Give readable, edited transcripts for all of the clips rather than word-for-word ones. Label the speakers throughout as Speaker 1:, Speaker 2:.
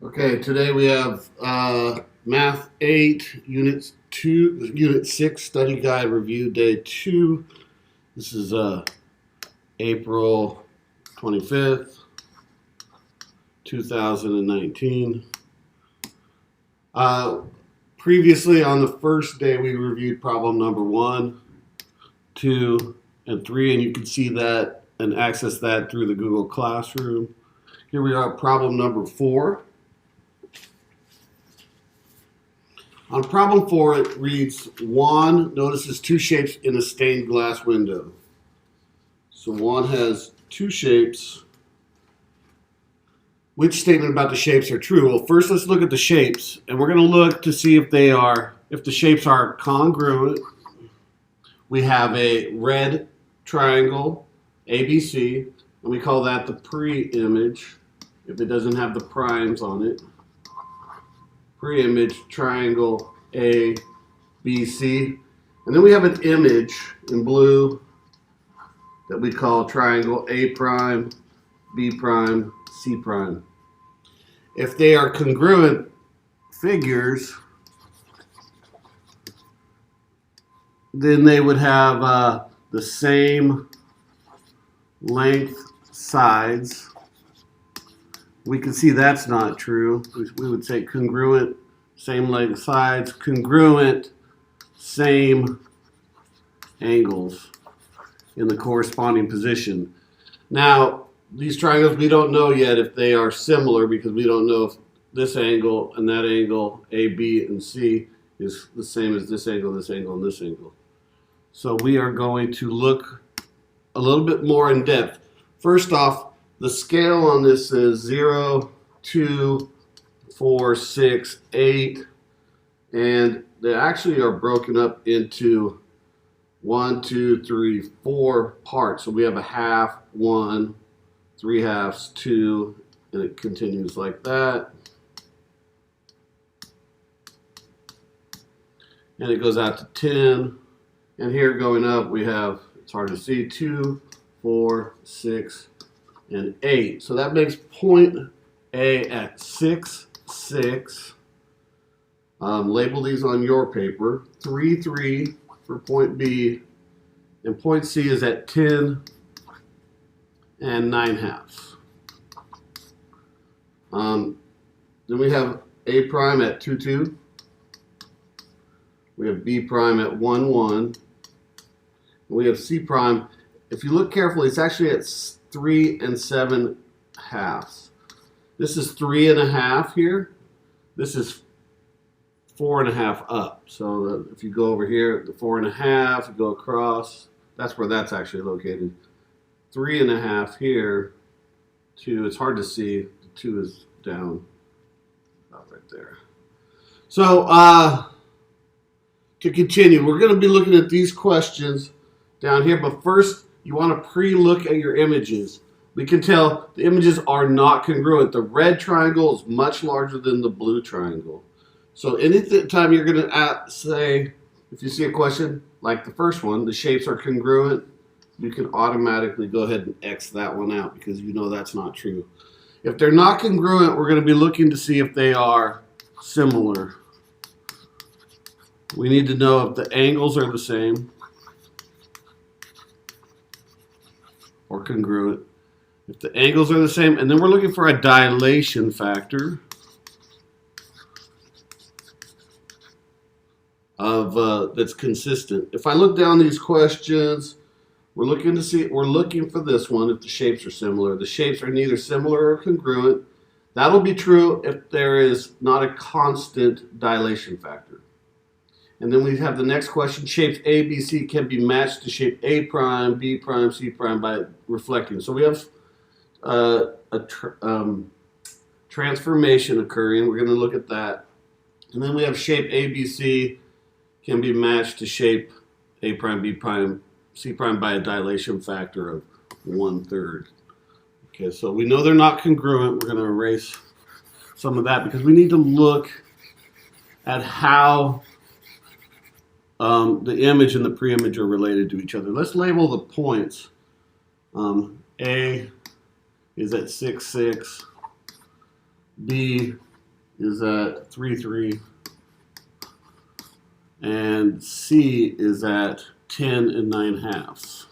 Speaker 1: Okay, today we have Math 8, Unit 6, Study Guide Review Day 2. This is April 25th, 2019. Previously on the first day we reviewed problem number 1, 2, and 3, and you can see that and access that through the Google Classroom. Here we are at problem number 4. On problem 4, it reads, Juan notices 2 shapes in a stained glass window. So Juan has 2 shapes. Which statement about the shapes are true? Well, first let's look at the shapes, and we're going to look to see if the shapes are congruent. We have a red triangle, ABC, and we call that the pre-image, if it doesn't have the primes on it. Pre-image triangle A, B, C. And then we have an image in blue that we call triangle A prime, B prime, C prime. If they are congruent figures, then they would have the same length sides. We can see that's not true. We would say congruent, same length sides, congruent, same angles in the corresponding position. Now, these triangles, we don't know yet if they are similar because we don't know if this angle and that angle, A, B, and C, is the same as this angle, and this angle. So we are going to look a little bit more in depth. First off, the scale on this is 0, 2, 4, 6, 8, and they actually are broken up into 1, 2, 3, 4 parts. So we have a half, 1, 3 halves, 2, and it continues like that. And it goes out to 10. And here going up, we have, it's hard to see, 2, 4, 6, and 8. So that makes point A at 6, 6. Label these on your paper. 3, 3 for point B. And point C is at 10 and 9 halves. Then we have A prime at 2, 2. We have B prime at 1, 1. We have C prime. If you look carefully, it's actually at 3 and 7 halves. This is 3 and a half here. This is 4 and a half up. So if you go over here, the 4 and a half, you go across, that's where that's actually located. 3 and a half here, 2, it's hard to see, the 2 is down about right there. So to continue, we're going to be looking at these questions down here, but first you want to pre-look at your images. We can tell the images are not congruent. The red triangle is much larger than the blue triangle. So anytime you're going to say, if you see a question like the first one, the shapes are congruent, you can automatically go ahead and X that one out because you know that's not true. If they're not congruent, we're going to be looking to see if they are similar. We need to know if the angles are the same or congruent. If the angles are the same, and then we're looking for a dilation factor of that's consistent. If I look down these questions, we're looking for this one if the shapes are similar. The shapes are neither similar or congruent. That'll be true if there is not a constant dilation factor. And then we have the next question, shapes A, B, C can be matched to shape A prime, B prime, C prime by reflecting. So we have transformation occurring. We're going to look at that. And then we have shape A, B, C can be matched to shape A prime, B prime, C prime by a dilation factor of 1/3. Okay, so we know they're not congruent. We're going to erase some of that because we need to look at how the image and the pre-image are related to each other. Let's label the points. A is at 6, 6. B is at 3, 3. And C is at 10 and 9/2.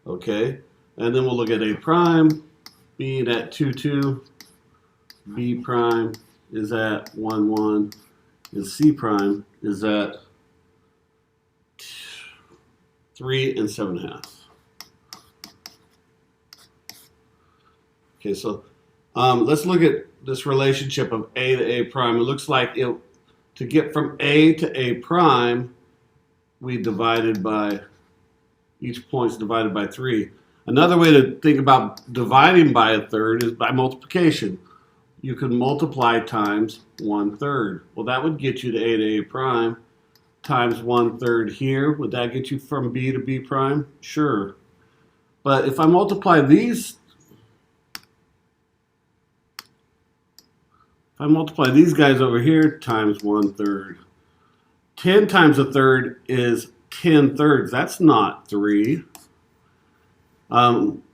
Speaker 1: Okay, and then we'll look at A prime being at 2, 2. B prime is at 1, 1. And C prime is at 3 and 7/2. Okay, so let's look at this relationship of A to A prime. It looks like to get from A to A prime, we divided by, each point's divided by 3. Another way to think about dividing by a third is by multiplication. You can multiply times 1/3. Well, that would get you to A prime times 1/3 here. Would that get you from B to B prime? Sure. But if I multiply these, guys over here times 1/3, 10 times a third is 10 thirds. That's not 3.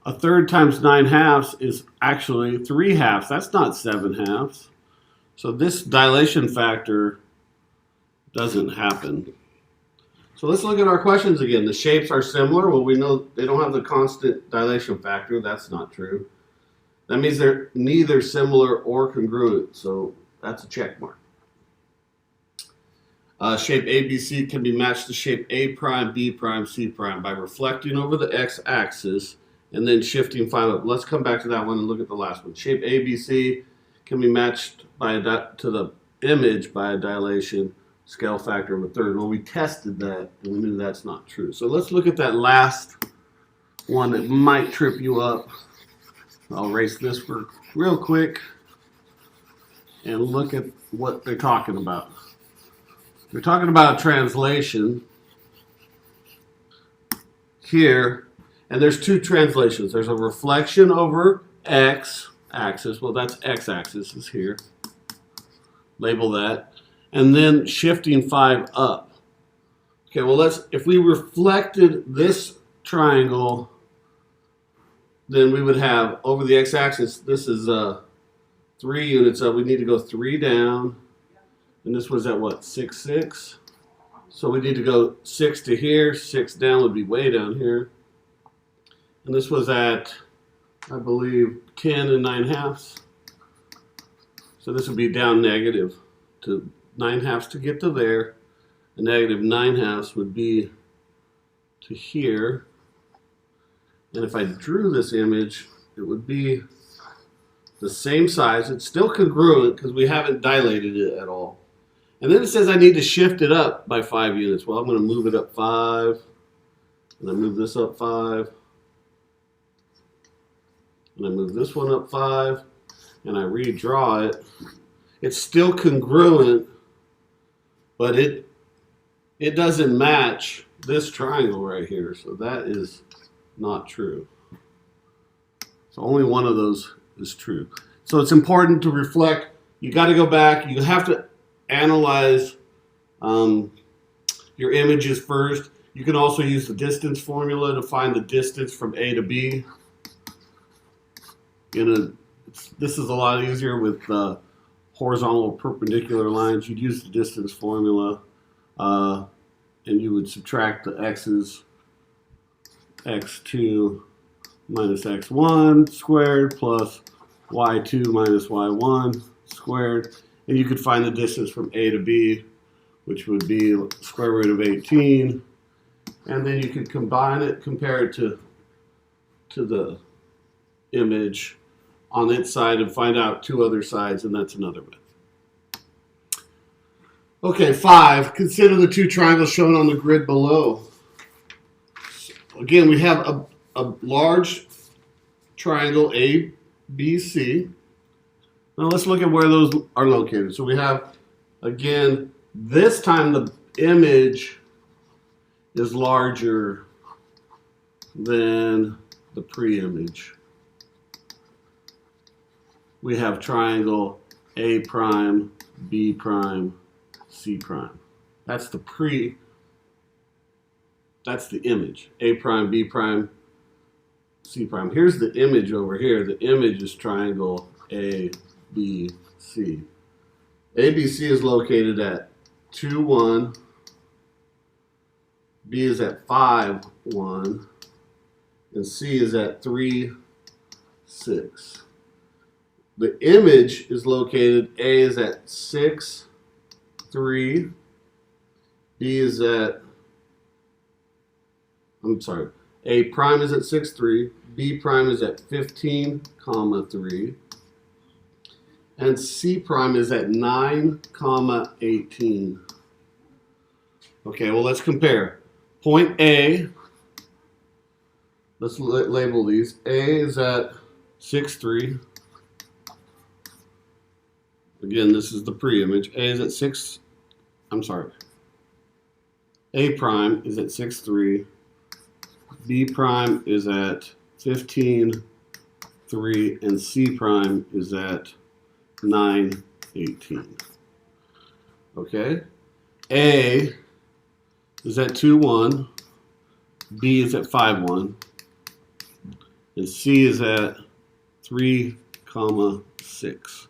Speaker 1: A third times 9/2 is actually 3/2. That's not 7/2. So this dilation factor doesn't happen. So let's look at our questions again. The shapes are similar. Well, we know they don't have the constant dilation factor. That's not true. That means they're neither similar or congruent. So that's a check mark. Shape ABC can be matched to shape A prime, B prime, C prime by reflecting over the x-axis and then shifting 5 up. Let's come back to that one and look at the last one. Shape ABC can be matched to the image by a dilation scale factor of 1/3. Well, we tested that and we knew that's not true. So let's look at that last one that might trip you up. I'll erase this for real quick and look at what they're talking about. We're talking about translation here, and there's 2 translations. There's a reflection over x-axis. Well, that's x-axis is here. Label that. And then shifting 5 up. Okay, well, if we reflected this triangle, then we would have over the x-axis, this is 3 units up. We need to go 3 down. And this was at what, 6, 6? So we need to go 6 to here. 6 down would be way down here. And this was at, I believe, 10 and 9/2. So this would be down negative to 9/2 to get to there. A negative 9/2 would be to here. And if I drew this image, it would be the same size. It's still congruent because we haven't dilated it at all. And then it says I need to shift it up by 5 units. Well, I'm going to move it up 5. And I move this up 5. And I move this one up 5. And I redraw it. It's still congruent, but it doesn't match this triangle right here. So that is not true. So only one of those is true. So it's important to reflect. You got to go back. You have to analyze your images first. You can also use the distance formula to find the distance from A to B. This is a lot easier with horizontal or perpendicular lines. You'd use the distance formula and you would subtract the x's, x2 minus x1 squared plus y2 minus y1 squared. And you could find the distance from A to B, which would be square root of 18. And then you could combine it, compare it to the image on its side and find out 2 other sides, and that's another method. Okay, 5. Consider the 2 triangles shown on the grid below. Again, we have a large triangle ABC. Now let's look at where those are located. So we have, again, this time the image is larger than the pre-image. We have triangle A prime, B prime, C prime. That's the image. A prime, B prime, C prime. Here's the image over here. The image is triangle A, B, C. ABC is located at 2, 1. B is at 5, 1. And C is at 3, 6. The image is located, A is at 6, 3. B is at, A prime is at 6, 3. B prime is at 15, 3. And C prime is at 9, 18. Okay, well, let's compare. Point A, let's label these. A is at 6, 3. Again, this is the pre-image. A is at 6, A prime is at 6, 3. B prime is at 15, 3. And C prime is at 9, 18. Okay? A is at 2, 1. B is at 5, 1. And C is at 3, 6.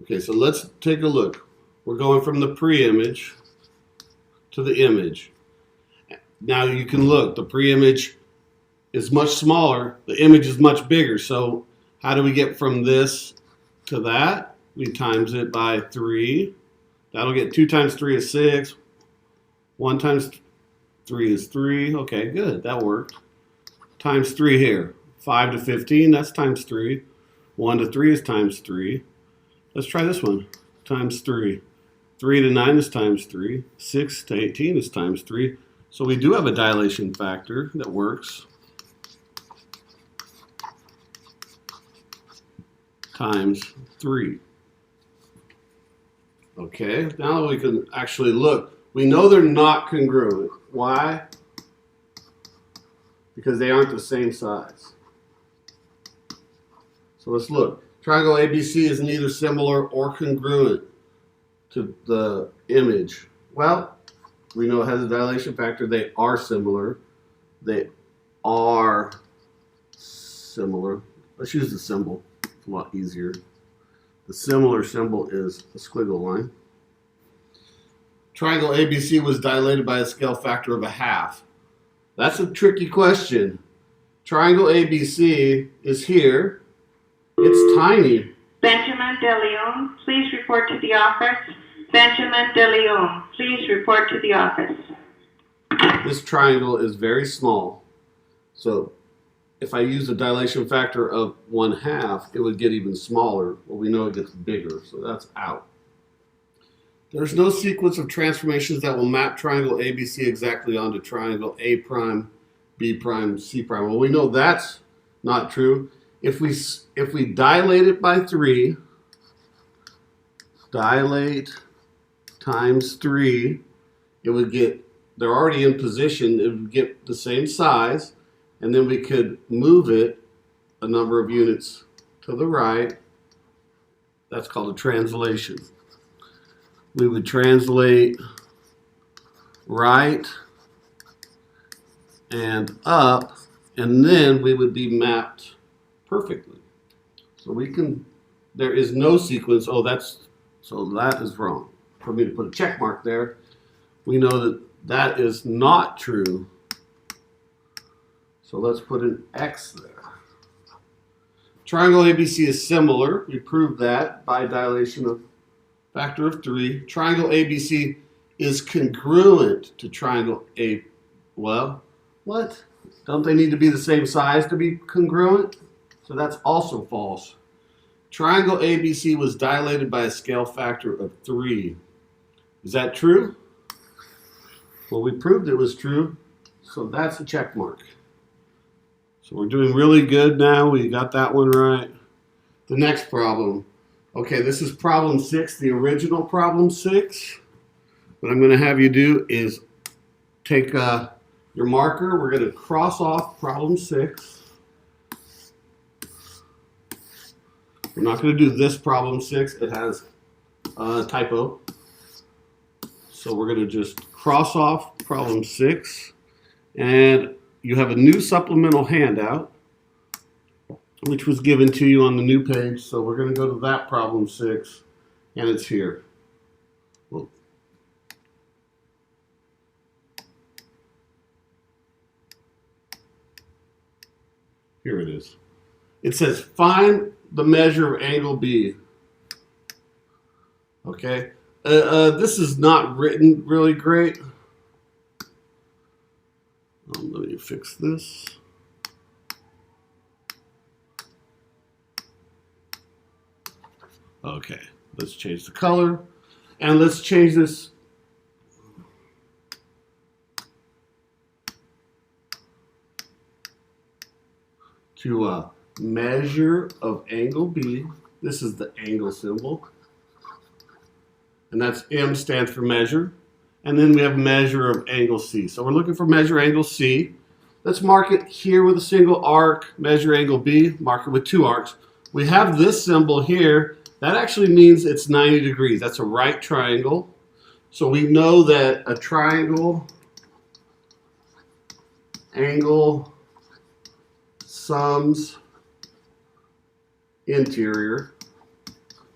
Speaker 1: Okay, so let's take a look. We're going from the pre-image to the image. Now you can look, the pre-image is much smaller, the image is much bigger. So how do we get from this to that? We times it by 3. That'll get 2 times 3 is 6. 1 times 3 is 3. Okay, good, that worked. Times 3 here. 5 to 15, that's times 3. 1 to 3 is times 3. Let's try this one. Times 3. 3 to 9 is times 3. 6 to 18 is times 3. So we do have a dilation factor that works. Times 3. Okay, now we can actually look. We know they're not congruent. Why? Because they aren't the same size. So let's look. Triangle ABC is neither similar or congruent to the image. Well, we know it has a dilation factor. They are similar. They are similar. Let's use the symbol. It's a lot easier. The similar symbol is a squiggle line. Triangle ABC was dilated by a scale factor of 1/2. That's a tricky question. Triangle ABC is here. It's tiny.
Speaker 2: Benjamin De Leon, please report to the office. Benjamin De Leon, please report to the office.
Speaker 1: This triangle is very small. So if I use a dilation factor of 1/2, it would get even smaller. Well, we know it gets bigger, so that's out. There's no sequence of transformations that will map triangle ABC exactly onto triangle A prime, B prime, C prime. Well, we know that's not true. If we dilate it by 3, dilate times 3, it would get, they're already in position, it would get the same size, and then we could move it a number of units to the right. That's called a translation. We would translate right and up, and then we would be mapped perfectly. So we can, there is no sequence. Oh, so that is wrong. For me to put a check mark there, we know that that is not true. So let's put an X there. Triangle ABC is similar. We proved that by dilation of factor of 3. Triangle ABC is congruent to triangle A. Well, what? Don't they need to be the same size to be congruent? So that's also false. Triangle ABC was dilated by a scale factor of 3. Is that true? Well, we proved it was true, so that's a check mark. So we're doing really good now. We got that one right. The next problem. Okay, this is problem 6, the original problem 6. What I'm going to have you do is take your marker. We're going to cross off problem 6. We're not going to do this problem 6. It has a typo. So we're going to just cross off problem 6. And you have a new supplemental handout. which was given to you on the new page. So we're going to go to that problem 6, and it's here. Well, here it is. It says find the measure of angle B. Okay, this is not written really great. Let me fix this. Okay, let's change the color, and let's change this to a measure of angle B. This is the angle symbol, and that's M stands for measure. And then we have measure of angle C. So we're looking for measure angle C. Let's mark it here with a single arc, measure angle B, mark it with 2 arcs. We have this symbol here. That actually means it's 90 degrees. That's a right triangle. So we know that a triangle angle sums interior,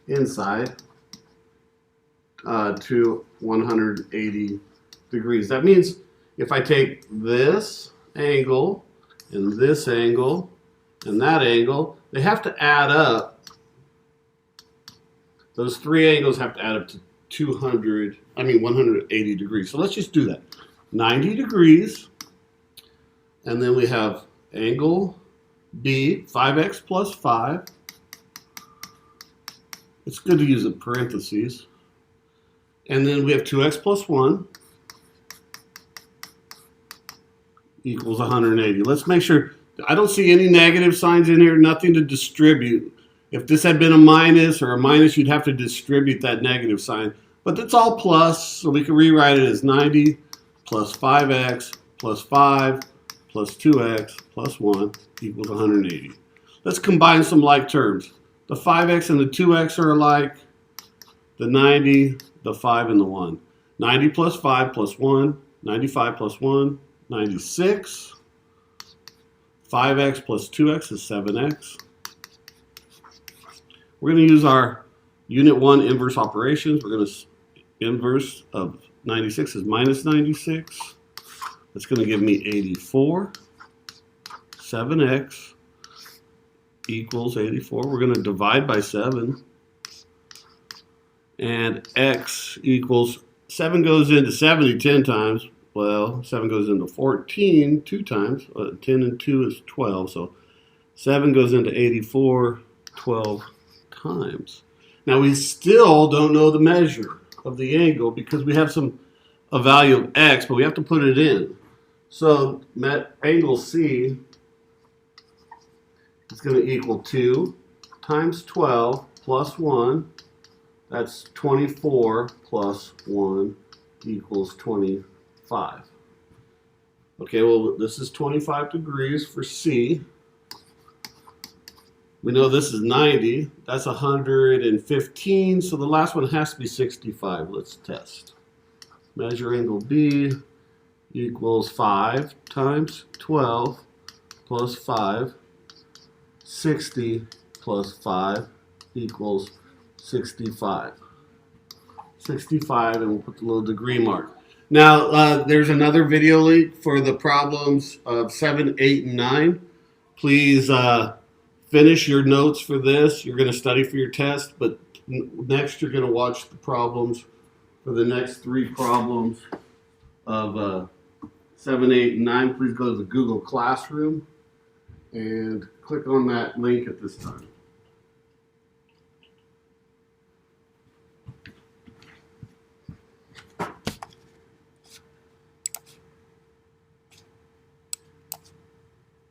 Speaker 1: inside, to 180 degrees. That means if I take this angle and this angle and that angle, they have to add up. Those 3 angles have to add up to 180 degrees. So let's just do that. 90 degrees, and then we have angle B, 5x plus 5. It's good to use a parentheses. And then we have 2x plus 1 equals 180. Let's make sure, I don't see any negative signs in here, nothing to distribute. If this had been a minus or a minus, you'd have to distribute that negative sign. But it's all plus, so we can rewrite it as 90 plus 5x plus 5 plus 2x plus 1 equals 180. Let's combine some like terms. The 5x and the 2x are alike. The 90, the 5, and the 1. 90 plus 5 plus 1, 95 plus 1, 96. 5x plus 2x is 7x. We're going to use our Unit 1 inverse operations. We're going to inverse of 96 is minus 96. That's going to give me 84. 7x equals 84. We're going to divide by 7. And x equals, 7 goes into 70 10 times. Well, 7 goes into 14 2 times. 10 and 2 is 12. So 7 goes into 84 12 times. Now we still don't know the measure of the angle because we have a value of x, but we have to put it in. So angle C is going to equal 2 times 12 plus 1. That's 24 plus 1 equals 25. Okay, well, this is 25 degrees for C. We know this is 90. That's 115. So the last one has to be 65. Let's test. Measure angle B equals 5 times 12 plus 5. 60 plus 5 equals 65. 65, and we'll put the little degree mark. Now, there's another video link for the problems of 7, 8, and 9. Please finish your notes for this. You're going to study for your test, but next you're going to watch the problems for the next 3 problems of 7, 8, and 9. Please go to the Google Classroom and click on that link at this time.